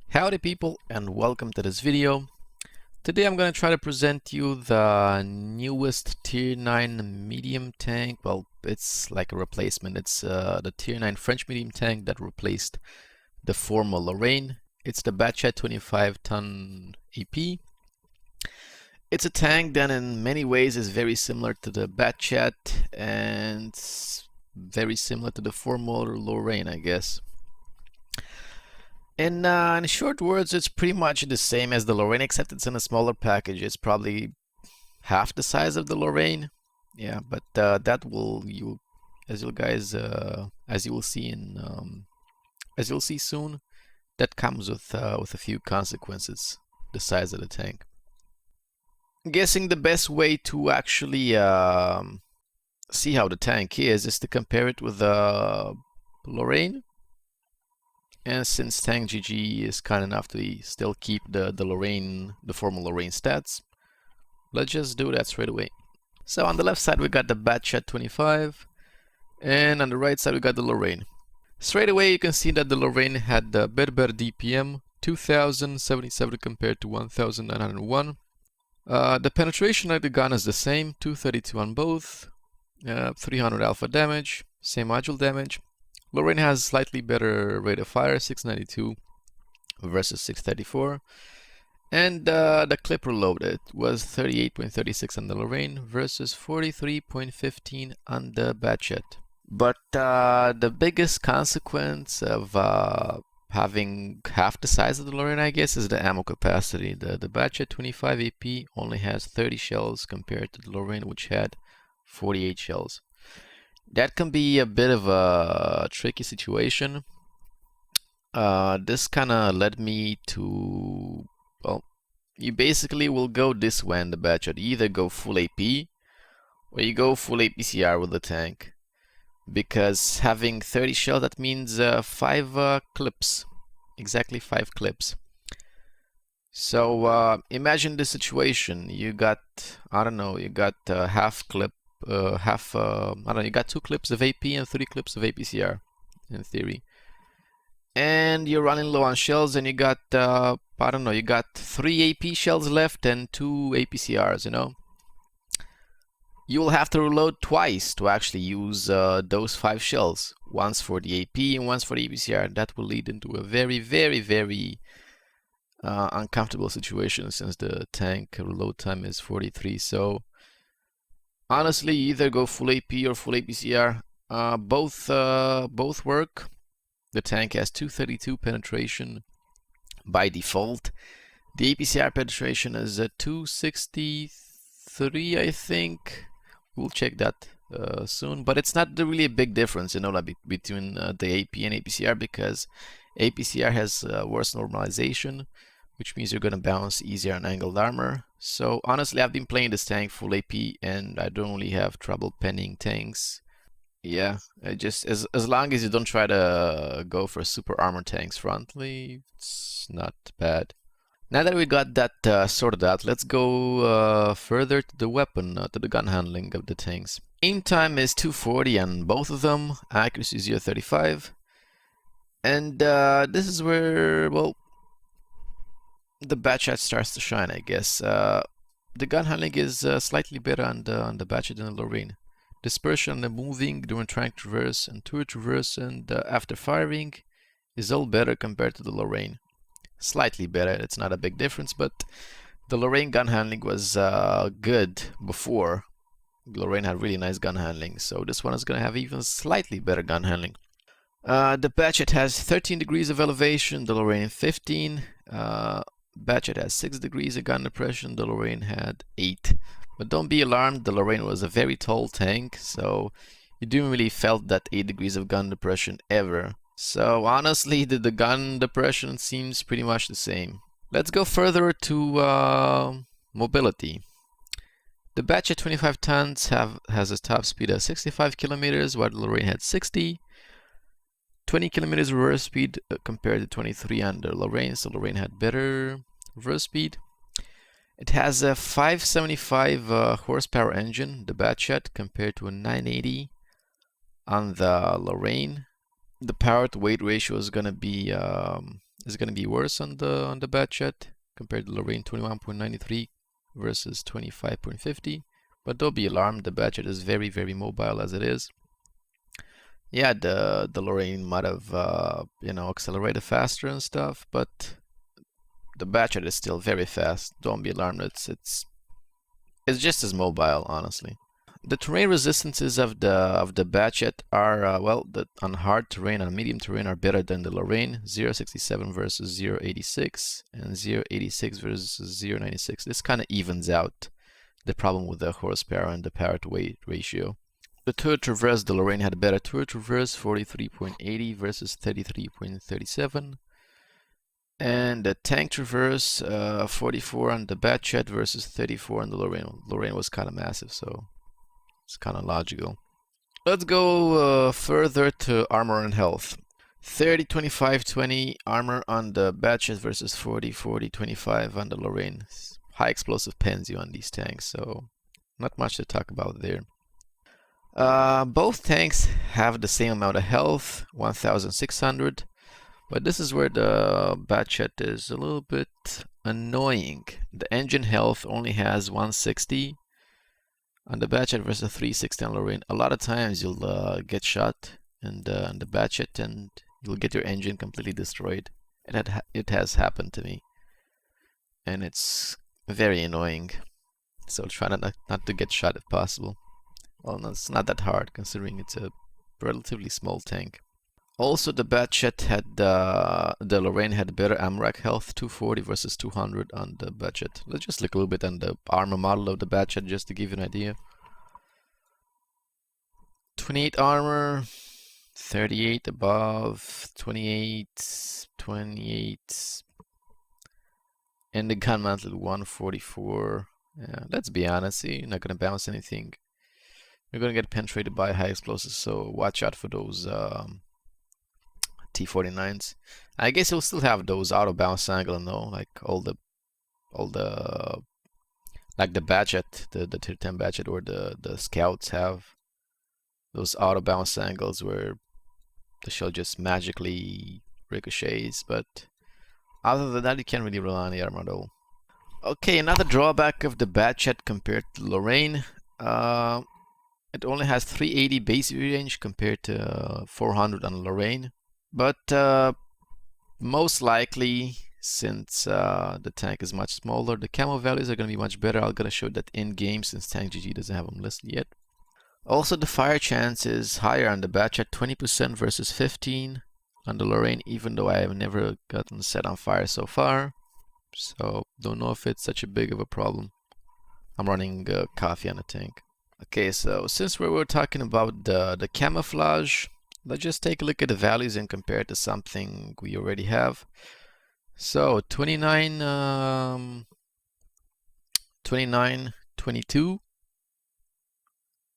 Howdy people, and welcome to this video. Today I'm going to try to present you the newest tier 9 medium tank. Well, it's like a replacement. It's the tier 9 French medium tank that replaced the former Lorraine. It's the Batchat 25t AP. It's a tank that in many ways is very similar to the Batchat and very similar to the former Lorraine, I guess. In short words, it's pretty much the same as the Lorraine, except it's in a smaller package. It's probably half the size of the Lorraine. Yeah, but that will as you will see as you'll see soon, that comes with a few consequences. The size of the tank. I'm guessing the best way to actually see how the tank is to compare it with the Lorraine. And since Tank GG is kind enough to still keep the former Lorraine stats, let's just do that straight away. So on the left side we got the Batchat 25, and on the right side we got the Lorraine. Straight away you can see that the Lorraine had the better DPM, 2077 compared to 1901. The penetration of the gun is the same, 232 on both, 300 alpha damage, same module damage. Lorraine has slightly better rate of fire, 692 versus 634. And the clip reloaded was 38.36 on the Lorraine versus 43.15 on the Batchat. But the biggest consequence of having half the size of the Lorraine, I guess, is the ammo capacity. The Batchat 25 AP only has 30 shells compared to the Lorraine, which had 48 shells. That can be a bit of a tricky situation. This kind of led me to, well, you basically will go this way in the Batchat. You either go full AP or you go full APCR with the tank. Because having 30 shells, that means 5 clips. Exactly 5 clips. So imagine the situation. You got, I don't know, you got half clip. I don't know, you got 2 clips of AP and 3 clips of APCR in theory, and you're running low on shells, and you got I don't know, you got 3 AP shells left and 2 APCRs. You know, you will have to reload twice to actually use those 5 shells, once for the AP and once for the APCR. That will lead into a very, very, very uncomfortable situation, since the tank reload time is 43. So honestly, you either go full AP or full APCR. Both work. The tank has 232 penetration by default. The APCR penetration is 263, I think. We'll check that soon, but it's not really a big difference, you know, like between the AP and APCR, because APCR has worse normalization, which means you're gonna bounce easier on angled armor. So honestly, I've been playing this tank full AP and I don't really have trouble penning tanks. Yeah, just as long as you don't try to go for super armor tanks frontally, it's not bad. Now that we got that sorted out, let's go further to the weapon, to the gun handling of the tanks. Aim time is 240 on both of them, accuracy 0.35, and this is where, well, the Batchat starts to shine, I guess. The gun handling is slightly better on the Batchat than the Lorraine. Dispersion and moving during trank traverse and turret traverse and after firing is all better compared to the Lorraine. Slightly better, it's not a big difference, but the Lorraine gun handling was good before. The Lorraine had really nice gun handling, so this one is going to have even slightly better gun handling. The Batchat has 13 degrees of elevation, the Lorraine 15. Batchat has 6 degrees of gun depression, the Lorraine had 8. But don't be alarmed, the Lorraine was a very tall tank, so you didn't really felt that 8 degrees of gun depression ever. So honestly, the gun depression seems pretty much the same. Let's go further to mobility. The Batchat 25 tons has a top speed of 65 kilometers, while the Lorraine had 60. 20 kilometers reverse speed compared to 23 on the Lorraine, so Lorraine had better reverse speed. It has a 575 horsepower engine, the Batchat, compared to a 980 On the Lorraine, the power to weight ratio is gonna be worse on the Batchat compared to Lorraine 21.93 versus 25.50. But don't be alarmed, the Batchat is very, very mobile as it is. Yeah, the Lorraine might have accelerated faster and stuff, but the Batchat is still very fast. Don't be alarmed. It's just as mobile, honestly. The terrain resistances of the Batchat are on hard terrain and medium terrain are better than the Lorraine. 0.67 versus 0.86 and 0.86 versus 0.96. This kind of evens out the problem with the horsepower and the power to weight ratio. The Tour Traverse, the Lorraine had a better Tour Traverse, 43.80 versus 33.37. And the Tank Traverse, 44 on the Batchat versus 34 on the Lorraine. Lorraine was kind of massive, so it's kind of logical. Let's go further to armor and health. 30, 25, 20 armor on the Batchat versus 40, 40, 25 on the Lorraine. High explosive Penzi on these tanks, so not much to talk about there. Both tanks have the same amount of health, 1600, but this is where the Batchat is a little bit annoying. The engine health only has 160 on the Batchat versus 360 on Lorraine. A lot of times you'll get shot in the Batchat and you'll get your engine completely destroyed. It has happened to me, and it's very annoying. So try not to get shot if possible. Well, no, it's not that hard considering it's a relatively small tank. Also, the Batchat had the Lorraine had better AMRAC health, 240 versus 200 on the Batchat. Let's just look a little bit on the armor model of the Batchat just to give you an idea. 28 armor, 38 above, 28, 28, and the gun mounted 144. Yeah, let's be honest, you're not gonna bounce anything. You're gonna get penetrated by high explosives, so watch out for those T49s. I guess you'll still have those auto bounce angle, no? Like all the like the Batchat, the tier 10 Batchat or the scouts have those auto bounce angles where the shell just magically ricochets, but other than that you can't really rely on the armor at all. Okay, another drawback of the Batchat compared to Lorraine. It only has 380 base range compared to 400 on Lorraine. But most likely, since the tank is much smaller, the camo values are going to be much better. I'm going to show that in game since Tank GG doesn't have them listed yet. Also, the fire chance is higher on the Batchat, 20% versus 15 on the Lorraine, even though I have never gotten set on fire so far. So don't know if it's such a big of a problem. I'm running coffee on the tank. Okay, so since we were talking about the camouflage, let's just take a look at the values and compare it to something we already have. So 29, 29, 22.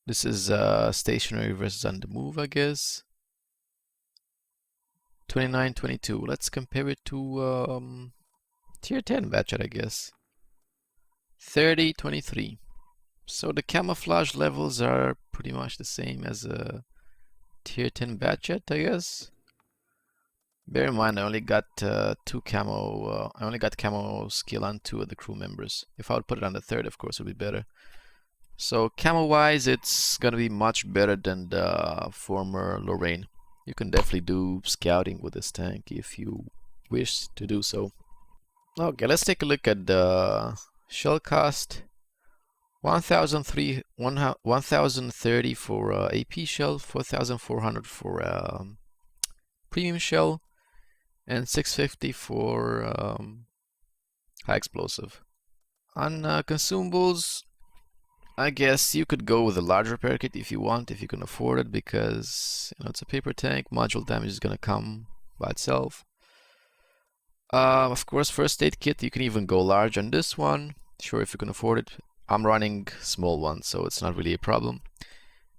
This is stationary versus on the move, I guess. 29, 22. Let's compare it to tier 10 Batchat, I guess. 30, 23. So the camouflage levels are pretty much the same as a tier 10 Batchat, I guess. Bear in mind, I only got two camo. I only got camo skill on 2 of the crew members. If I would put it on the 3rd, of course, it would be better. So camo-wise, it's gonna be much better than the former Lorraine. You can definitely do scouting with this tank if you wish to do so. Okay, let's take a look at the shell cost. 1030 for AP shell, 4400 for premium shell, and 650 for high explosive. On consumables, I guess you could go with a large repair kit if you want, if you can afford it, because it's a paper tank. Module damage is gonna come by itself. Of course, first aid kit, you can even go large on this one. Sure, if you can afford it. I'm running small ones, so it's not really a problem.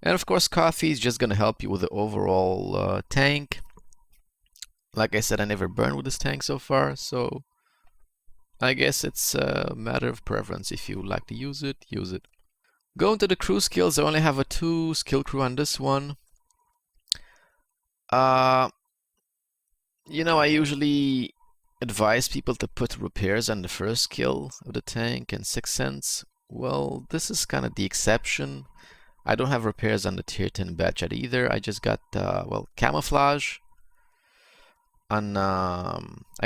And of course, coffee is just gonna help you with the overall tank. Like I said, I never burned with this tank so far, so I guess it's a matter of preference. If you like to use it, use it. Going to the crew skills, I only have a 2 skill crew on this one. Uh, I usually advise people to put repairs on the first kill of the tank and 6th sense. Well, this is kind of the exception. I don't have repairs on the tier 10 Batchat either. I just got, well, camouflage. I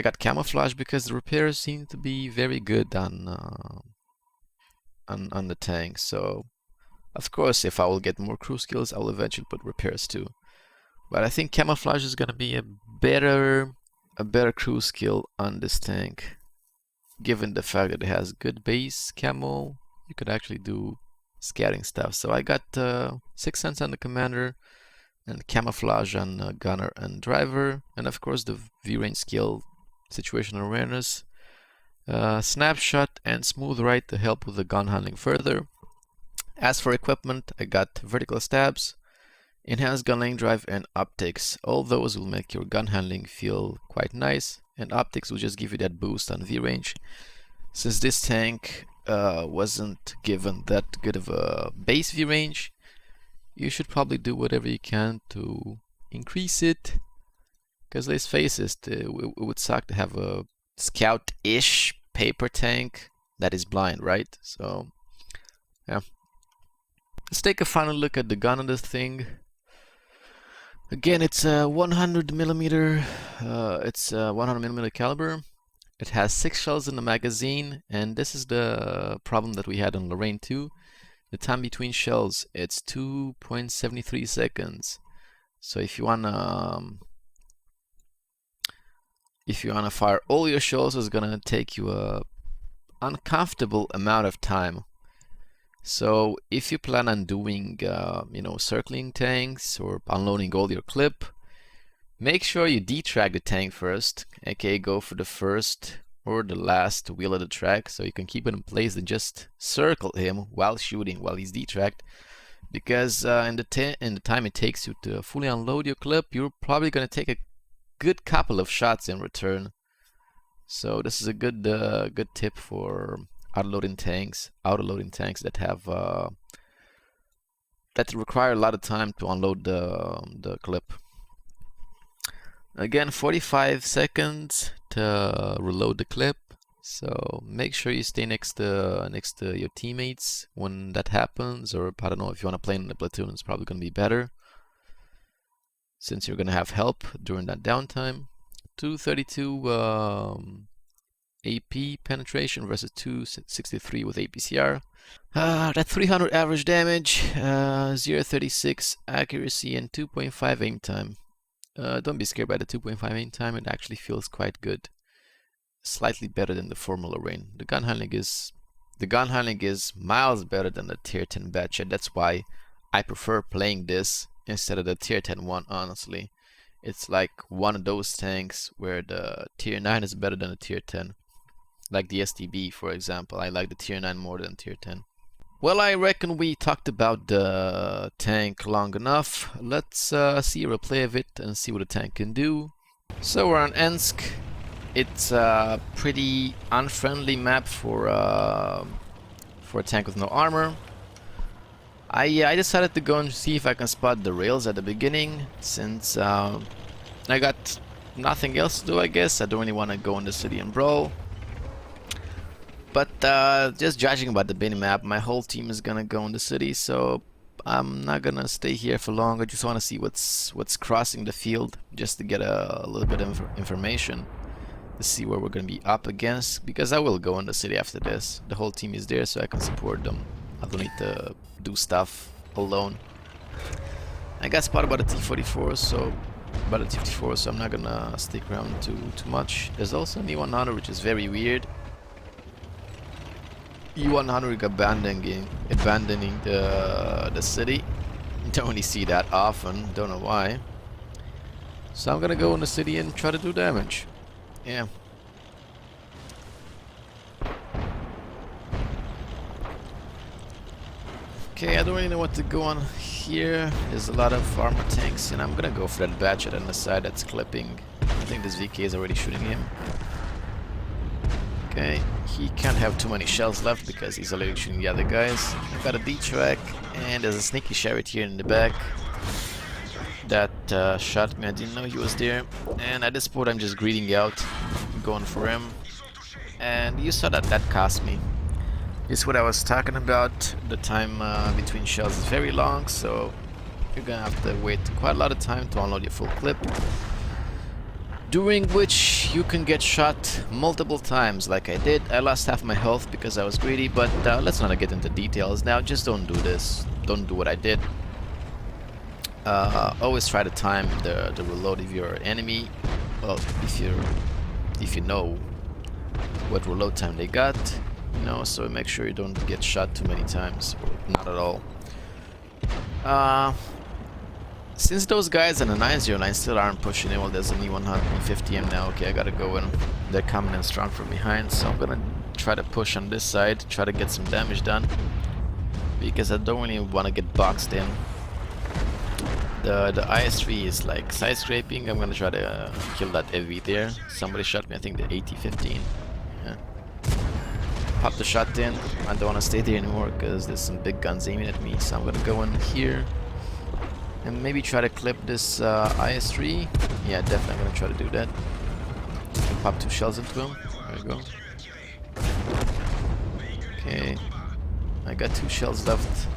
got camouflage because the repairs seem to be very good on the tank. So, of course, if I will get more crew skills, I will eventually put repairs too. But I think camouflage is gonna be a better crew skill on this tank, given the fact that it has good base camo. You could actually do scouting stuff. So I got 6th sense on the commander and camouflage on gunner and driver, and of course the V-range skill, situational awareness, snapshot and smooth right to help with the gun handling further. As for equipment, I got vertical stabs, enhanced gun lane drive, and optics. All those will make your gun handling feel quite nice, and optics will just give you that boost on V-range. Since this tank wasn't given that good of a base V-range, you should probably do whatever you can to increase it. Because let's face it, it would suck to have a scout-ish paper tank that is blind, right? So, yeah. Let's take a final look at the gun on this thing. Again, it's a 100 millimeter. It's a 100 millimeter caliber. It has 6 shells in the magazine, and this is the problem that we had on Lorraine 2. The time between shells, it's 2.73 seconds. So if you wanna fire all your shells, it's gonna take you a uncomfortable amount of time. So if you plan on doing, circling tanks or unloading all your clip, make sure you detrack the tank first, aka go for the first or the last wheel of the track, so you can keep it in place and just circle him while shooting, while he's detracked. Because in the time it takes you to fully unload your clip, you're probably gonna take a good couple of shots in return. So this is a good tip for autoloading tanks that have that require a lot of time to unload the clip. Again, 45 seconds to reload the clip, so make sure you stay next to your teammates when that happens, or I don't know, if you want to play in the platoon, it's probably going to be better since you're going to have help during that downtime. 232 AP penetration versus 263 with APCR. That 300 average damage, 0.36 accuracy, and 2.5 aim time. Don't be scared by the 2.5 aim time, it actually feels quite good. Slightly better than the Formula Rain. The gun handling is miles better than the tier 10 Batchat. That's why I prefer playing this instead of the tier 10 one, honestly. It's like one of those tanks where the tier 9 is better than the tier 10. Like the STB, for example. I like the tier 9 more than tier 10. Well, I reckon we talked about the tank long enough. Let's see a replay of it and see what the tank can do. So we're on Ensk. It's a pretty unfriendly map for a tank with no armor. I decided to go and see if I can spot the rails at the beginning, since I got nothing else to do, I guess. I don't really want to go in the city and brawl. But just judging by the mini-map, my whole team is gonna go in the city, so I'm not gonna stay here for long. I just want to see what's crossing the field, just to get a little bit of information, to see where we're gonna be up against, because I will go in the city after this. The whole team is there, so I can support them. I don't need to do stuff alone. I got spotted by the T-44, so I'm not gonna stick around too much. There's also an E-100, which is very weird. E-100 abandoning the city. Don't really see that often, don't know why. So I'm gonna go in the city and try to do damage. Yeah. Okay, I don't really know what to go on here. There's a lot of armor tanks, and I'm gonna go for that Batchat on the side that's clipping. I think this VK is already shooting him. Okay, he can't have too many shells left because he's already shooting the other guys. I've got a D-track, and there's a sneaky chariot here in the back. that shot me. I didn't know he was there, and at this point I'm just greeting out, going for him, and you saw that cost me. This is what I was talking about. The time between shells is very long, so you're gonna have to wait quite a lot of time to unload your full clip, during which you can get shot multiple times like I did. I lost half my health because I was greedy, but let's not get into details now. Just don't do this. Don't do what I did. Always try to time the reload of your enemy. Well, if you know what reload time they got, you know, so make sure you don't get shot too many times, or not at all. Since those guys on the 909 still aren't pushing in, well, there's an E150M now. Okay, I gotta go in. They're coming in strong from behind, so I'm gonna try to push on this side, try to get some damage done, because I don't really want to get boxed in. The IS-3 is like side scraping. I'm gonna try to kill that AV there. Somebody shot me, I think the AT-15. Yeah. Pop the shot in. I don't want to stay there anymore because there's some big guns aiming at me, so I'm gonna go in here and maybe try to clip this IS-3. Yeah, definitely I'm gonna try to do that. Pop 2 shells into him. There we go. Okay, I got 2 shells left.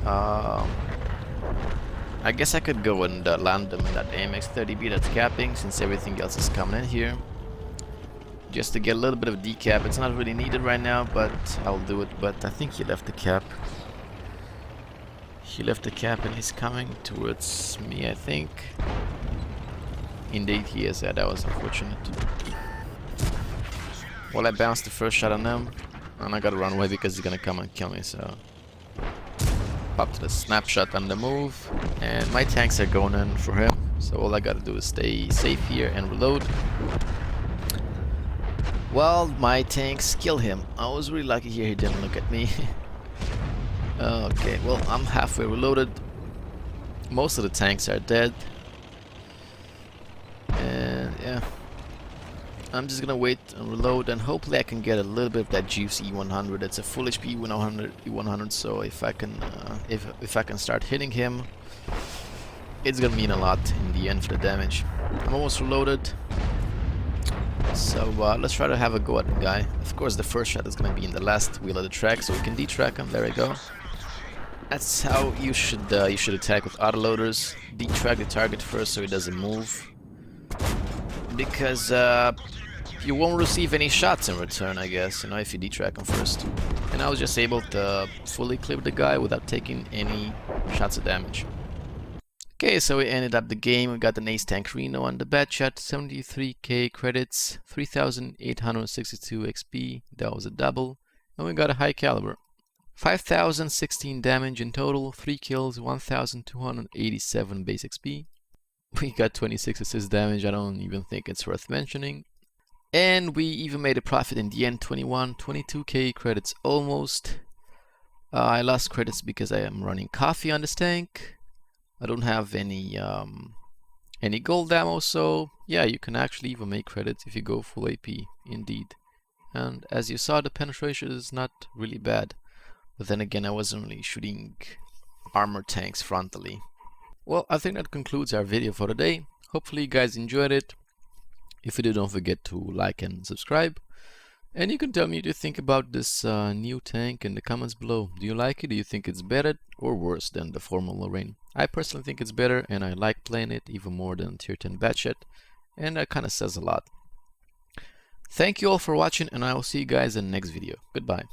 I guess I could go and land them in that AMX-30B that's capping, since everything else is coming in here. Just to get a little bit of decap. It's not really needed right now, but I'll do it. But I think he left the cap. He left the cap and he's coming towards me, I think. Indeed he is. Yeah, that was unfortunate. Well, I bounced the first shot on him, and I gotta run away because he's gonna come and kill me, so... Pop to the snapshot on the move, and my tanks are going in for him, so all I gotta do is stay safe here and reload. Well, my tanks kill him. I was really lucky here he didn't look at me. Okay, well, I'm halfway reloaded. Most of the tanks are dead. And yeah, I'm just gonna wait and reload, and hopefully I can get a little bit of that juicy E100. It's a full HP E100, so if I can if I can start hitting him, it's gonna mean a lot in the end for the damage. I'm almost reloaded, so let's try to have a go at the guy. Of course, the first shot is gonna be in the last wheel of the track, so we can detrack him. There we go. That's how you should attack with autoloaders. Detrack the target first so he doesn't move, because you won't receive any shots in return, I guess, you know, if you detrack him first. And I was just able to fully clip the guy without taking any shots of damage. Okay, so we ended up the game. We got an ace tank Reno on the Batchat, 73k credits, 3862 XP, that was a double, and we got a high caliber. 5016 damage in total, 3 kills, 1287 base XP. We got 26 assist damage, I don't even think it's worth mentioning. And we even made a profit in the end, 22k credits almost. I lost credits because I am running coffee on this tank. I don't have any gold ammo, so yeah, you can actually even make credits if you go full AP, indeed. And as you saw, the penetration is not really bad. But then again, I wasn't really shooting armor tanks frontally. Well, I think that concludes our video for today. Hopefully you guys enjoyed it. If you did, don't forget to like and subscribe. And you can tell me what you think about this new tank in the comments below. Do you like it? Do you think it's better or worse than the formal Lorraine? I personally think it's better, and I like playing it even more than Tier 10 Batchat. And that kind of says a lot. Thank you all for watching, and I will see you guys in the next video. Goodbye.